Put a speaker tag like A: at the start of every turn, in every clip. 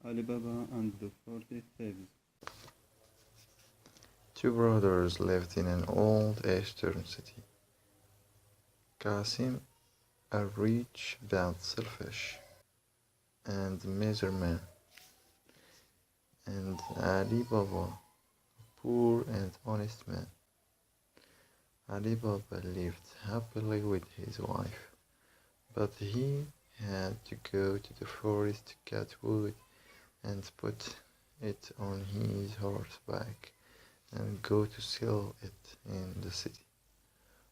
A: Ali Baba and the 40 Thieves.
B: Two brothers lived in an old eastern city. Qasim, a rich but selfish and miserable man, and Ali Baba, a poor and honest man. Ali Baba lived happily with his wife, but he had to go to the forest to cut wood and put it on his horseback and go to sell it in the city.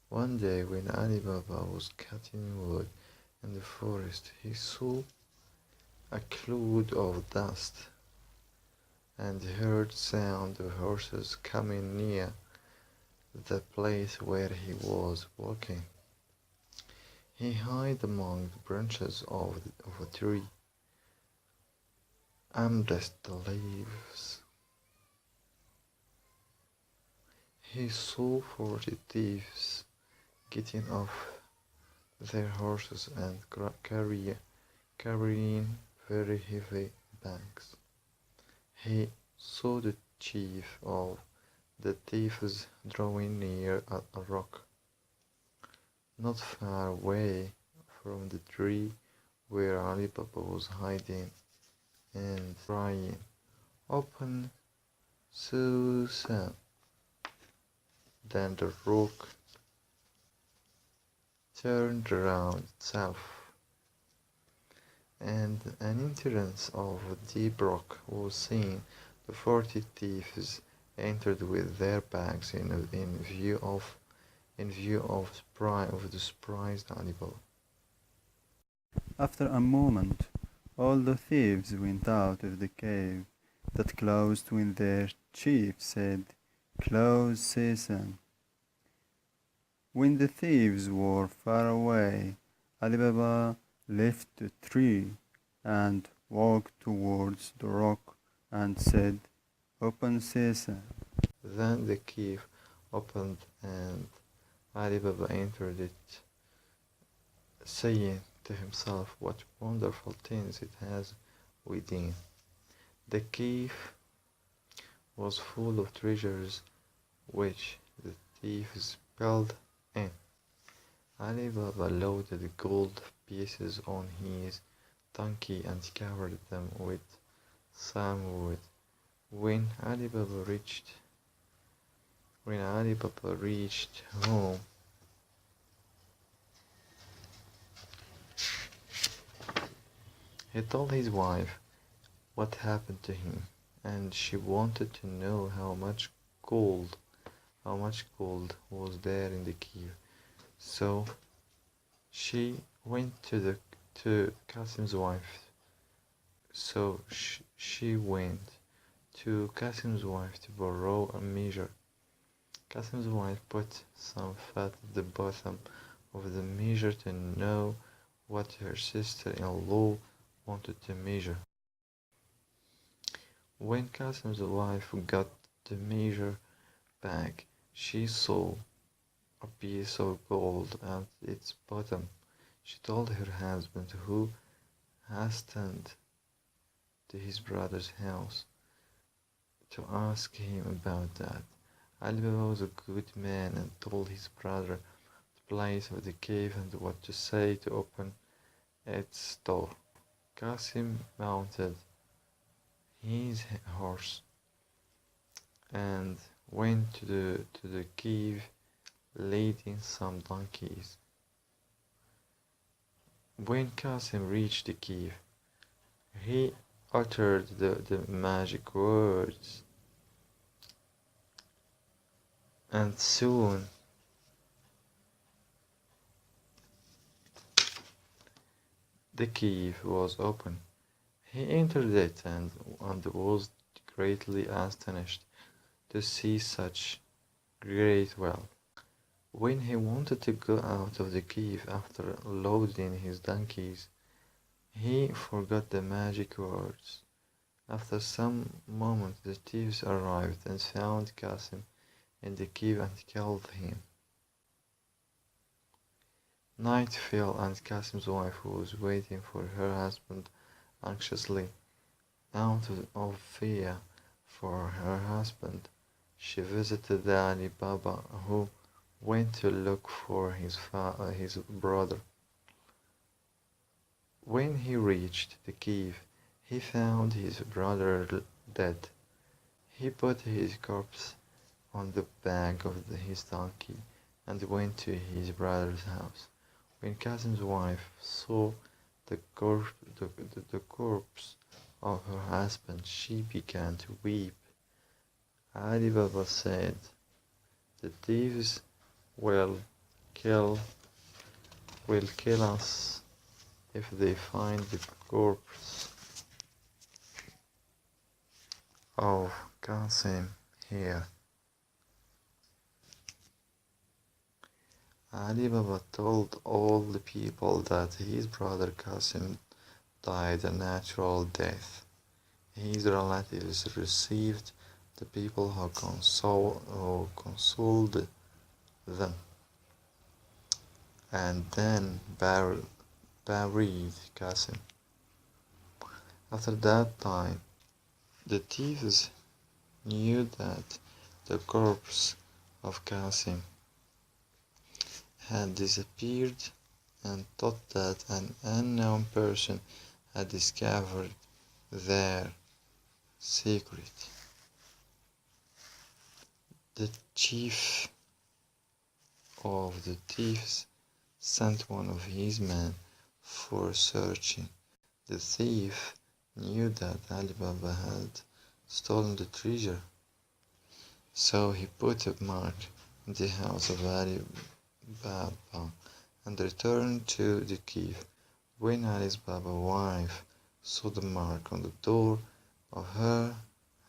B: One day when Ali Baba was cutting wood in the forest, he saw a cloud of dust and heard sound of horses coming near the place where he was walking. He hid among the branches of a tree amidst the leaves. He saw 40 thieves getting off their horses and carrying very heavy bags. He saw the chief of the thieves drawing near a rock, not far away from the tree where Ali Baba was hiding, and crying, "Open, Susan!" Then the rock turned around itself, and an entrance of a deep rock was seen. The 40 thieves entered with their bags in view of the surprised Ali Baba.
A: After a moment, all the thieves went out of the cave that closed when their chief said, "Close, Sesame." When the thieves were far away, Ali Baba left the tree and walked towards the rock and said, "Open, Sesame."
B: Then the cave opened and Ali Baba entered it, saying to himself, "What wonderful things it has within." The cave was full of treasures which the thieves built in. Ali Baba loaded gold pieces on his donkey and covered them with some wood. When Ali Baba reached home, he told his wife what happened to him, and she wanted to know how much gold was there in the cave. So she went to Qasim's wife. She went to Qasim's wife to borrow a measure. Qasim's wife put some fat at the bottom of the measure to know what her sister-in-law wanted to measure. When Qasim's wife got the measure back, she saw a piece of gold at its bottom. She told her husband, who hastened to his brother's house to ask him about that. Ali Baba was a good man and told his brother the place of the cave and what to say to open its door. Qasim mounted his horse and went to the cave leading some donkeys. When Qasim reached the cave, he uttered the magic words, and soon the cave was open. He entered it and was greatly astonished to see such great wealth. When he wanted to go out of the cave after loading his donkeys, he forgot the magic words. After some moments the thieves arrived and found Qasim in the cave and killed him. Night fell and Qasim's wife was waiting for her husband anxiously. Out of fear for her husband, she visited Ali Baba, who went to look for his brother. When he reached the cave, he found his brother dead. He put his corpse on the back of his donkey and went to his brother's house. When Qasim's wife saw the corpse of her husband, she began to weep. Ali Baba said, "The thieves will kill will kill us if they find the corpse of Qasim here." Ali Baba told all the people that his brother Qasim died a natural death. His relatives received the people who consoled them, and then buried Qasim. After that time, the thieves knew that the corpse of Qasim had disappeared and thought that an unknown person had discovered their secret. The chief of the thieves sent one of his men for searching. The thief knew that Ali Baba had stolen the treasure, so he put a mark in the house of Ali Baba and returned to the cave. When Ali Baba's wife saw the mark on the door of her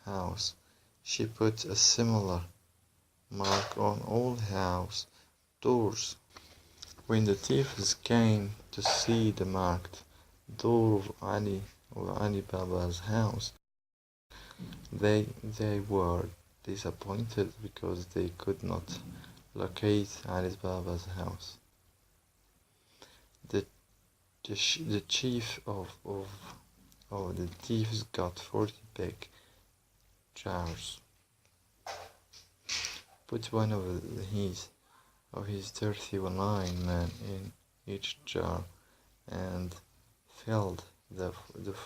B: house, she put a similar mark on all house doors. When the thieves came to see the marked door of Ali Baba's house, they were disappointed because they could not locate Ali Baba's house. The chief of the thieves got 40 big jars, put one of his 39 men in each jar, and filled the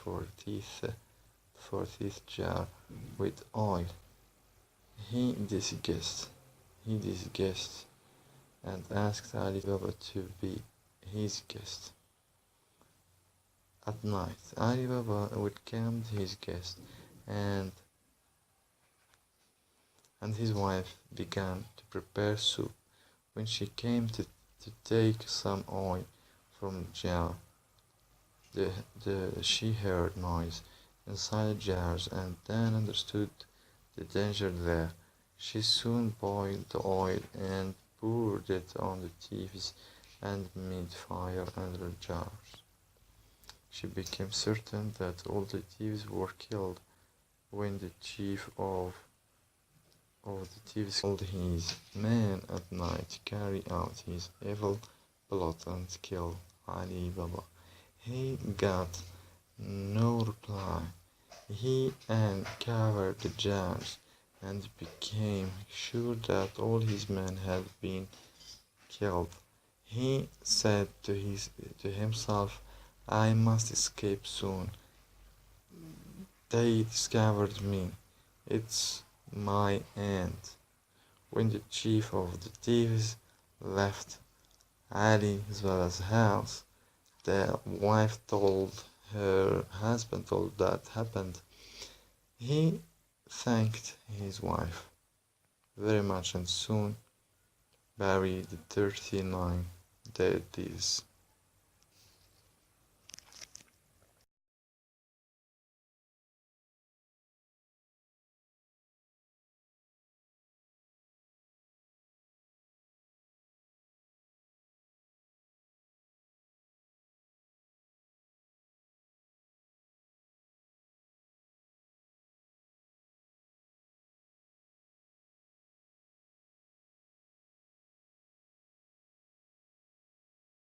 B: 40th jar with oil. He disguised and asked Ali Baba to be his guest. At night, Ali Baba welcomed his guest, and his wife began to prepare soup. When she came to take some oil from the jar, she heard noise inside the jars and then understood the danger there. She soon boiled the oil and poured it on the thieves and made fire under the jars. She became certain that all the thieves were killed. When the chief of the thieves called his men at night to carry out his evil plot and kill Ali Baba, he got no reply. He uncovered the jars and became sure that all his men had been killed. He said to himself, "I must escape soon. They discovered me. It's my end." When the chief of the thieves left Ali Baba's house, the wife told her husband all that happened. He thanked his wife very much and soon buried the 39 dead thieves.